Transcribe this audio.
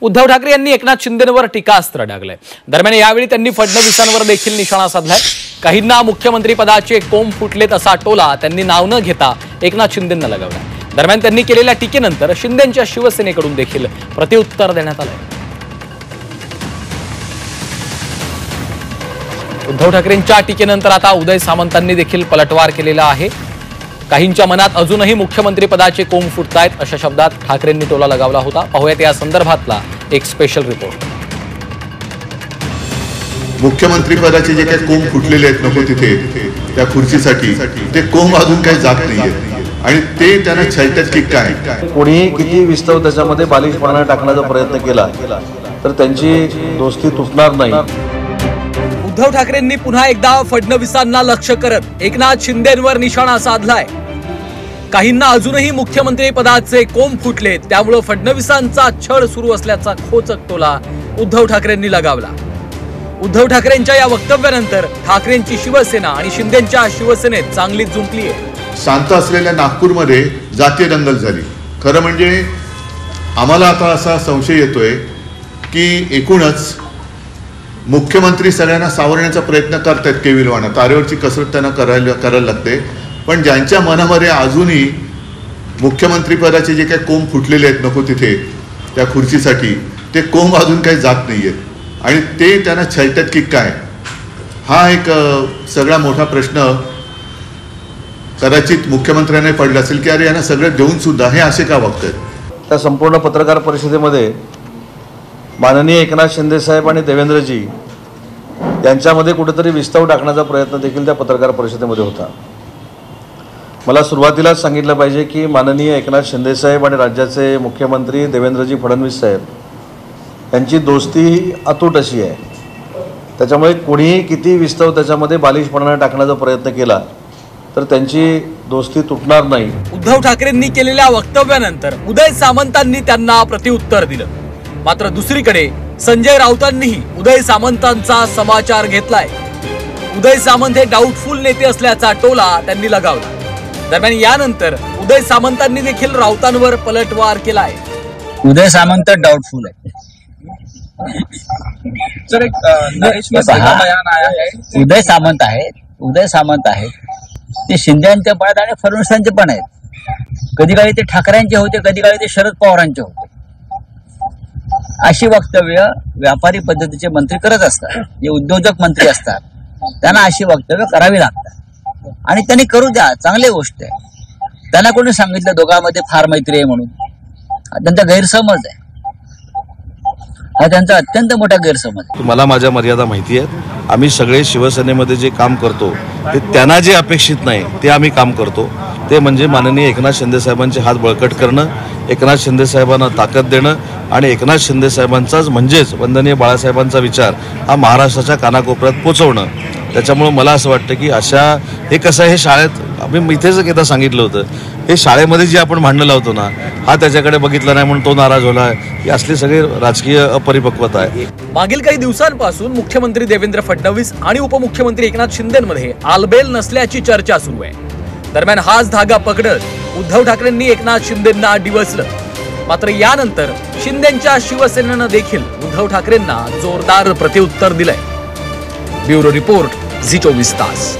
उद्धव ठाकरे यांनी एकनाथ शिंदेंवर टीकास्त्र डागलंय। दरम्यान यावेळी त्यांनी फडणवीसांवर देखील निशाणा साधलाय। काहींना मुख्यमंत्री पदाचे कोंब फुटलेत असा टोला त्यांनी नाव न घेता एकनाथ शिंदेंना लगावला। दरम्यान त्यांनी केलेल्या टीकेनंतर शिंदेंच्या शिवसेनेकडून देखील प्रत्युत्तर देण्यात आलंय। उद्धव ठाकरेंच्या टीकेनंतर आता उदय सामंतांनी देखील पलटवार केलेला आहे। काहींच्या मनात अजूनही मुख्यमंत्री पदाचे कोंब फुटतायत अशा शब्दात ठाकरेंनी टोला लगावला होता। पाहूयात या संदर्भातला एक स्पेशल रिपोर्ट। मुख्यमंत्री पदाचे जे काही कोंब फुटलेले आहेत नको तिथे त्या खुर्चीसाठी ते कोंब अजून काही जात नाहीये आणि ते त्यांना छलटत की काय कोणी किती विस्तव त्याच्यामध्ये बालिशपणा टाकण्याचा प्रयत्न केला तर त्यांची दोस्ती तुटणार नाही। उद्धव ठाकरेंनी पुन्हा एकदा फडणवीसांना लक्ष्य करत एकनाथ शिंदेंवर निशाणा साधलाय। काहींना अजूनही मुख्यमंत्री पदाचे कोंब फुटले त्यामुळे फडणवीसांचा छळ सुरू असल्याचा खोचक टोला उद्धव ठाकरेंनी लगावला। उद्धव ठाकरेंच्या या वक्तव्यानंतर ठाकरेंची शिवसेना आणि शिंदेंच्या शिवसेनेत चांगली जुंपली आहे। शांत असलेल्या नागपूरमध्ये जातीय दंगल झाली। खरं म्हणजे आम्हाला आता असा संशय येतोय की एकूणच मुख्यमंत्री सगळ्यांना सावरण्याचा प्रयत्न करतात केविलवाना तारेवरची कसरत त्यांना करायला लागते। पण ज्यांच्या मनामध्ये अजूनही मुख्यमंत्री पदाचे जे काही कोंब फुटलेले आहेत नको तिथे त्या खुर्चीसाठी ते कोंब अजून काही जात नाहीयेत आणि ते त्यांना छलटत की काय हा एक सगळा मोठा प्रश्न कदाचित मुख्यमंत्र्यांना पडला असेल की अरे यांना सगळं देऊन सुद्धा हे असे का वागतात। त्या संपूर्ण पत्रकार परिषदेमध्ये माननीय एकनाथ शिंदे साहेब आणि देवेंद्रजी यांच्यामध्ये कुठेतरी विस्तव टाकण्याचा प्रयत्न देखील त्या पत्रकार परिषदेमध्ये होता। मला सुरुवातीलाच सांगितलं पाहिजे की माननीय एकनाथ शिंदे साहेब आणि राज्याचे मुख्यमंत्री देवेंद्रजी फडणवीस साहेब यांची दोस्ती अतूट अशी आहे। त्याच्यामुळे कोणीही किती विस्तव त्याच्यामध्ये बालिशपणा टाकण्याचा प्रयत्न केला तर त्यांची दोस्ती तुटणार नाही। उद्धव ठाकरेंनी केलेल्या वक्तव्यानंतर उदय सामंतांनी त्यांना प्रत्युत्तर दिलं। मात्र दुसरीकडे संजय राऊतांनीही उदय सामंतांचा समाचार घेतलाय। उदय सामंत हे डाऊटफुल नेते असल्याचा टोला त्यांनी लगावला। दरम्यान यानंतर उदय सामंतांनी देखील राऊतांवर पलटवार केलाय। उदय सामंत डाउटफुल है सर, एक नरेश मिश्रा का बयान आया है। उदय सामंत आहे ते शिंदेंचे पण आहेत आणि फडणवीसांचे पण आहेत। कधी काळी ते ठाकरेंचे होते, कधी काळी ते शरद पवारांचे होते। अशी वक्तव्य व्यापारी पद्धतीचे मंत्री करत असतात, जे उद्योजक मंत्री असतात त्यांना अशी वक्तव्य करावी लागतात आणि त्यांनी करू द्या, चांगली गोष्ट आहे। त्यांना कोणी सांगितलं दोघांमध्ये फार मैत्री आहे म्हणून? हा त्यांचा गैरसमज आहे, हा त्यांचा अत्यंत मोठा गैरसमज आहे। मला माझ्या मर्यादा माहिती आहेत। आम्ही सगळे शिवसेनेमध्ये जे काम करतो ते त्यांना जे अपेक्षित नाही ते आम्ही काम करतो। ते म्हणजे माननीय एकनाथ शिंदे साहेबांचे हात बळकट करणं, एकनाथ शिंदे साहेबांना ताकद देणं आणि एकनाथ शिंदे साहेबांचाच म्हणजेच वंदनीय बाळासाहेबांचा विचार हा महाराष्ट्राच्या कानाकोपऱ्यात पोचवणं। त्याच्यामुळे मला असं वाटतं की अशा हे कसं आहे, हे शाळेत आम्ही इथेच एकदा सांगितलं होतं, हे शाळेमध्ये जे आपण भांडणं लावतो ना हा त्याच्याकडे बघितला नाही म्हणून तो नाराज झाला। ही असली सगळी राजकीय अपरिपक्वता आहे। मागील काही दिवसांपासून मुख्यमंत्री देवेंद्र फडणवीस आणि उपमुख्यमंत्री एकनाथ शिंदेंमध्ये आलबेल नसल्याची चर्चा सुरू आहे। दरम्यान हाच धागा पकडत उद्धव ठाकरेंनी एकनाथ शिंदेंना डिवचलं। मात्र यानंतर शिंदेंच्या शिवसेनेनं देखील उद्धव ठाकरेंना जोरदार प्रत्युत्तर दिलंय। ब्युरो रिपोर्ट, झी 24 तास।